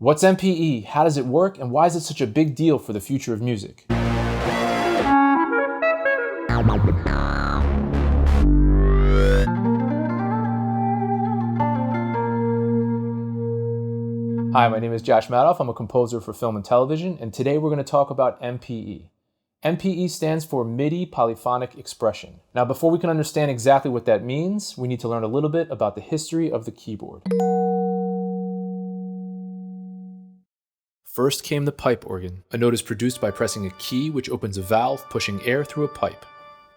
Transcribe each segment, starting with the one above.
What's MPE? How does it work? And why is it such a big deal for the future of music? Hi, my name is Josh Madoff. I'm a composer for film and television, and today we're going to talk about MPE. MPE stands for Midi Polyphonic Expression. Now, before we can understand exactly what that means, we need to learn a little bit about the history of the keyboard. First came the pipe organ. A note is produced by pressing a key which opens a valve, pushing air through a pipe.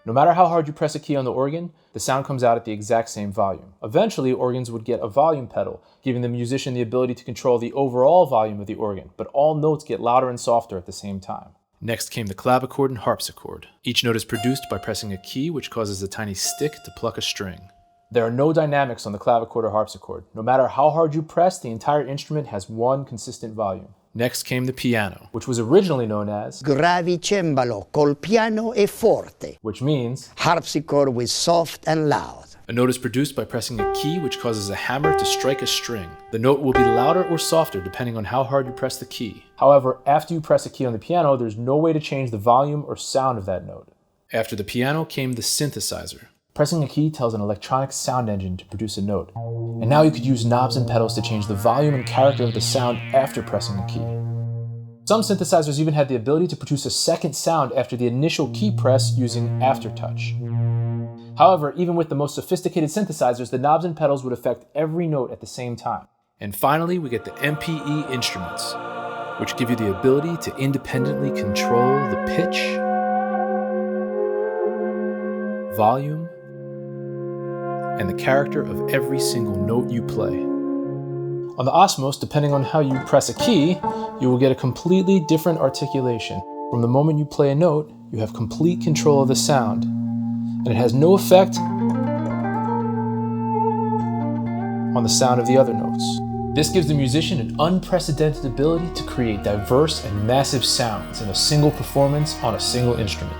No matter how hard you press a key on the organ, the sound comes out at the exact same volume. Eventually, organs would get a volume pedal, giving the musician the ability to control the overall volume of the organ, but all notes get louder and softer at the same time. Next came the clavichord and harpsichord. Each note is produced by pressing a key which causes a tiny stick to pluck a string. There are no dynamics on the clavichord or harpsichord. No matter how hard you press, the entire instrument has one consistent volume. Next came the piano, which was originally known as gravicembalo col piano e forte, which means harpsichord with soft and loud. A note is produced by pressing a key which causes a hammer to strike a string. The note will be louder or softer depending on how hard you press the key. However, after you press a key on the piano, there's no way to change the volume or sound of that note. After the piano came the synthesizer. Pressing a key tells an electronic sound engine to produce a note. And now you could use knobs and pedals to change the volume and character of the sound after pressing a key. Some synthesizers even had the ability to produce a second sound after the initial key press using aftertouch. However, even with the most sophisticated synthesizers, the knobs and pedals would affect every note at the same time. And finally, we get the MPE instruments, which give you the ability to independently control the pitch, volume, and the character of every single note you play. On the Osmose, depending on how you press a key, you will get a completely different articulation. From the moment you play a note, you have complete control of the sound, and it has no effect on the sound of the other notes. This gives the musician an unprecedented ability to create diverse and massive sounds in a single performance on a single instrument.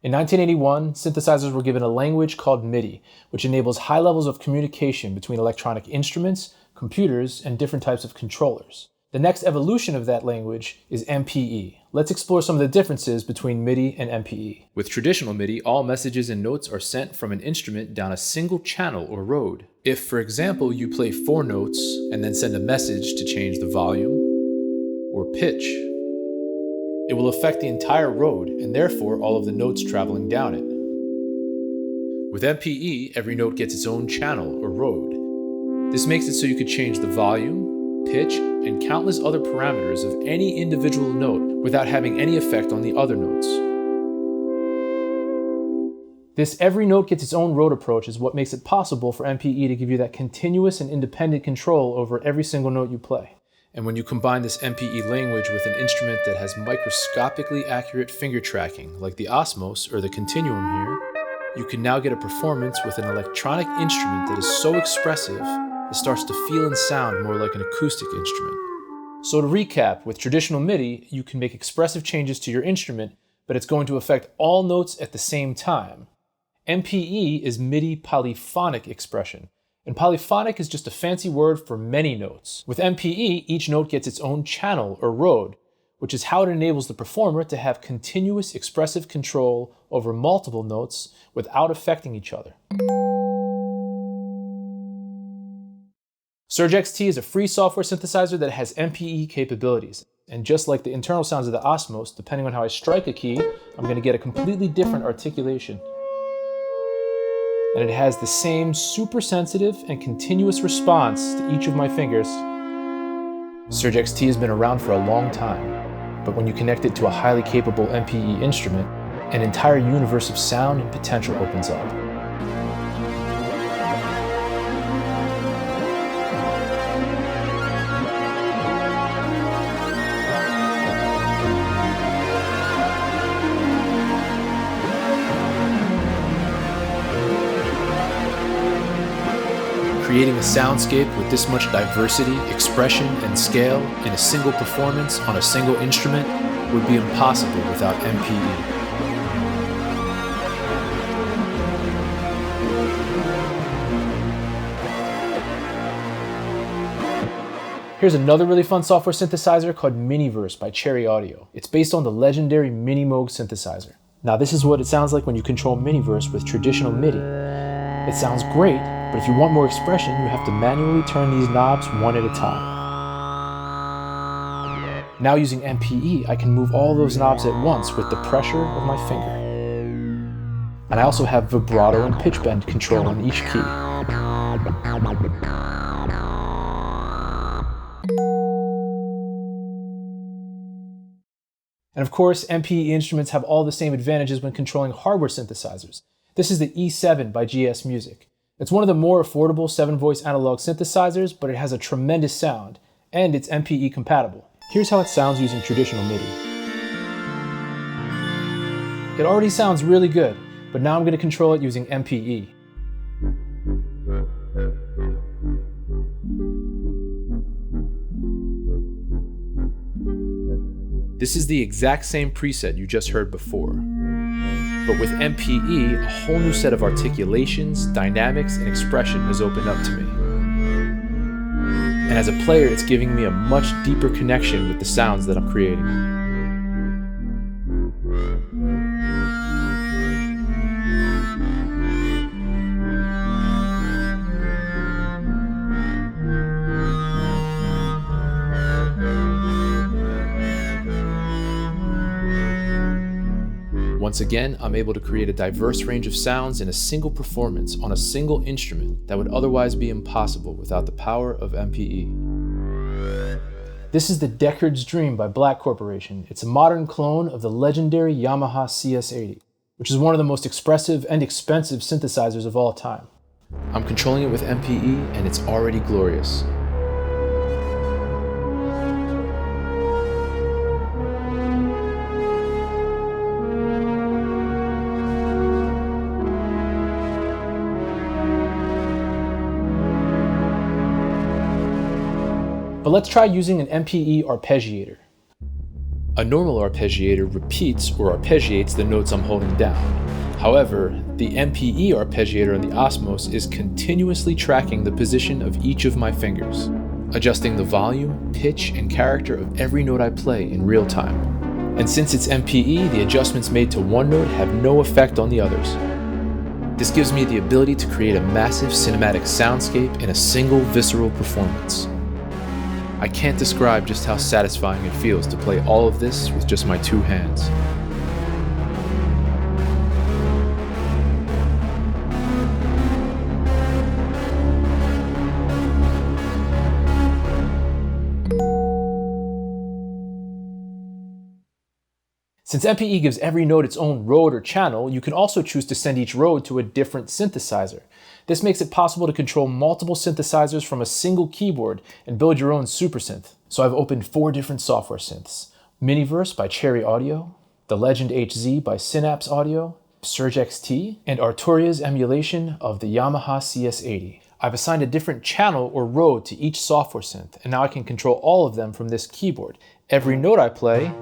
In 1981, synthesizers were given a language called Midi, which enables high levels of communication between electronic instruments, computers, and different types of controllers. The next evolution of that language is MPE. Let's explore some of the differences between Midi and MPE. With traditional Midi, all messages and notes are sent from an instrument down a single channel or road. If, for example, you play 4 notes and then send a message to change the volume or pitch, it will affect the entire road and therefore all of the notes traveling down it. With MPE, every note gets its own channel or road. This makes it so you could change the volume, pitch, and countless other parameters of any individual note without having any effect on the other notes. This every note gets its own road approach is what makes it possible for MPE to give you that continuous and independent control over every single note you play. And when you combine this MPE language with an instrument that has microscopically accurate finger tracking, like the Osmose or the Continuum here, you can now get a performance with an electronic instrument that is so expressive, it starts to feel and sound more like an acoustic instrument. So to recap, with traditional Midi, you can make expressive changes to your instrument, but it's going to affect all notes at the same time. MPE is Midi Polyphonic Expression. And polyphonic is just a fancy word for many notes. With MPE, each note gets its own channel or road, which is how it enables the performer to have continuous expressive control over multiple notes without affecting each other. Surge XT is a free software synthesizer that has MPE capabilities. And just like the internal sounds of the Osmose, depending on how I strike a key, I'm going to get a completely different articulation. And it has the same super sensitive and continuous response to each of my fingers. Surge XT has been around for a long time, but when you connect it to a highly capable MPE instrument, an entire universe of sound and potential opens up. Creating a soundscape with this much diversity, expression, and scale in a single performance on a single instrument would be impossible without MPE. Here's another really fun software synthesizer called Miniverse by Cherry Audio. It's based on the legendary Mini Moog synthesizer. Now this is what it sounds like when you control Miniverse with traditional MIDI. It sounds great, but if you want more expression, you have to manually turn these knobs one at a time. Now using MPE, I can move all those knobs at once with the pressure of my finger. And I also have vibrato and pitch bend control on each key. And of course, MPE instruments have all the same advantages when controlling hardware synthesizers. This is the E7 by GS Music. It's one of the more affordable 7-voice analog synthesizers, but it has a tremendous sound, and it's MPE compatible. Here's how it sounds using traditional MIDI. It already sounds really good, but now I'm going to control it using MPE. This is the exact same preset you just heard before. But with MPE, a whole new set of articulations, dynamics, and expression has opened up to me. And as a player, it's giving me a much deeper connection with the sounds that I'm creating. Once again, I'm able to create a diverse range of sounds in a single performance on a single instrument that would otherwise be impossible without the power of MPE. This is the Deckard's Dream by Black Corporation. It's a modern clone of the legendary Yamaha CS80, which is one of the most expressive and expensive synthesizers of all time. I'm controlling it with MPE, and it's already glorious. But let's try using an MPE arpeggiator. A normal arpeggiator repeats or arpeggiates the notes I'm holding down. However, the MPE arpeggiator on the Osmose is continuously tracking the position of each of my fingers, adjusting the volume, pitch, and character of every note I play in real time. And since it's MPE, the adjustments made to one note have no effect on the others. This gives me the ability to create a massive cinematic soundscape in a single visceral performance. I can't describe just how satisfying it feels to play all of this with just my two hands. Since MPE gives every note its own road or channel, you can also choose to send each road to a different synthesizer. This makes it possible to control multiple synthesizers from a single keyboard and build your own super synth. So I've opened 4 different software synths: Miniverse by Cherry Audio, the Legend HZ by Synapse Audio, Surge XT, and Arturia's emulation of the Yamaha CS80. I've assigned a different channel or road to each software synth, and now I can control all of them from this keyboard. Every note I play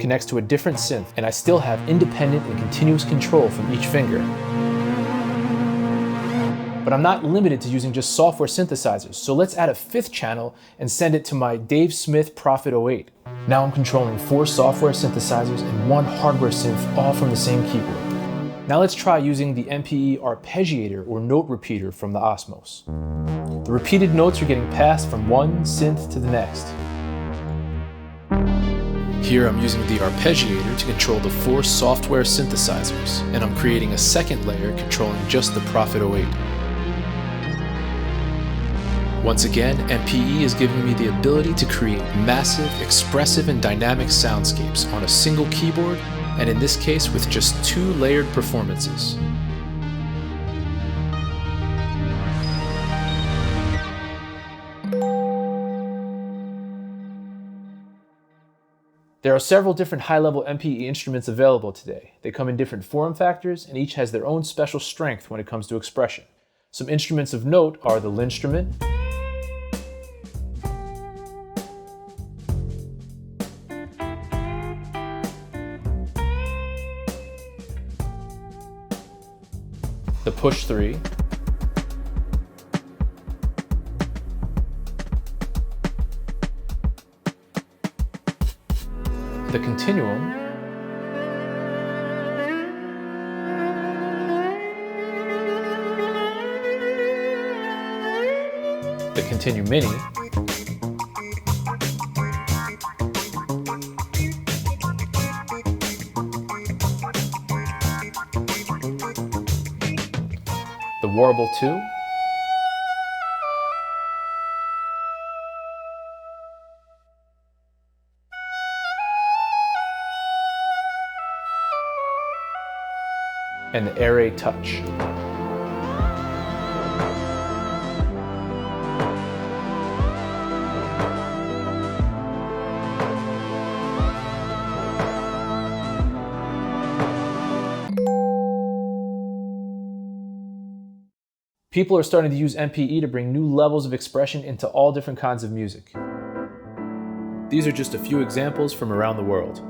connects to a different synth, and I still have independent and continuous control from each finger. But I'm not limited to using just software synthesizers, so let's add a 5th channel and send it to my Dave Smith Prophet 08. Now I'm controlling 4 software synthesizers and 1 hardware synth, all from the same keyboard. Now let's try using the MPE arpeggiator or note repeater from the Osmose. The repeated notes are getting passed from one synth to the next. Here I'm using the arpeggiator to control the 4 software synthesizers, and I'm creating a second layer controlling just the Prophet 08. Once again, MPE is giving me the ability to create massive, expressive, and dynamic soundscapes on a single keyboard, and in this case with just 2 layered performances. There are several different high-level MPE instruments available today. They come in different form factors, and each has their own special strength when it comes to expression. Some instruments of note are the l'instrument, the push-3, the continuum, the continue mini, the warble 2, and the array touch. People are starting to use MPE to bring new levels of expression into all different kinds of music. These are just a few examples from around the world.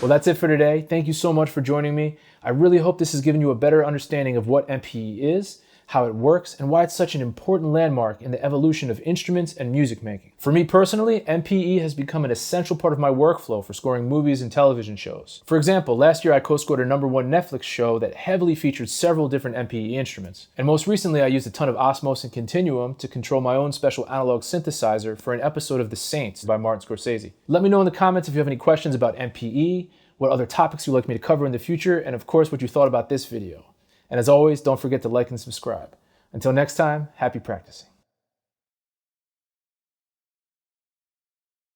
Well, that's it for today. Thank you so much for joining me. I really hope this has given you a better understanding of what MPE is, how it works, and why it's such an important landmark in the evolution of instruments and music making. For me personally, MPE has become an essential part of my workflow for scoring movies and television shows. For example, last year I co-scored a #1 Netflix show that heavily featured several different MPE instruments. And most recently I used a ton of Osmose and Continuum to control my own special analog synthesizer for an episode of The Synths by Martin Scorsese. Let me know in the comments if you have any questions about MPE, what other topics you'd like me to cover in the future, and of course what you thought about this video. And as always, don't forget to like and subscribe. Until next time, happy practicing.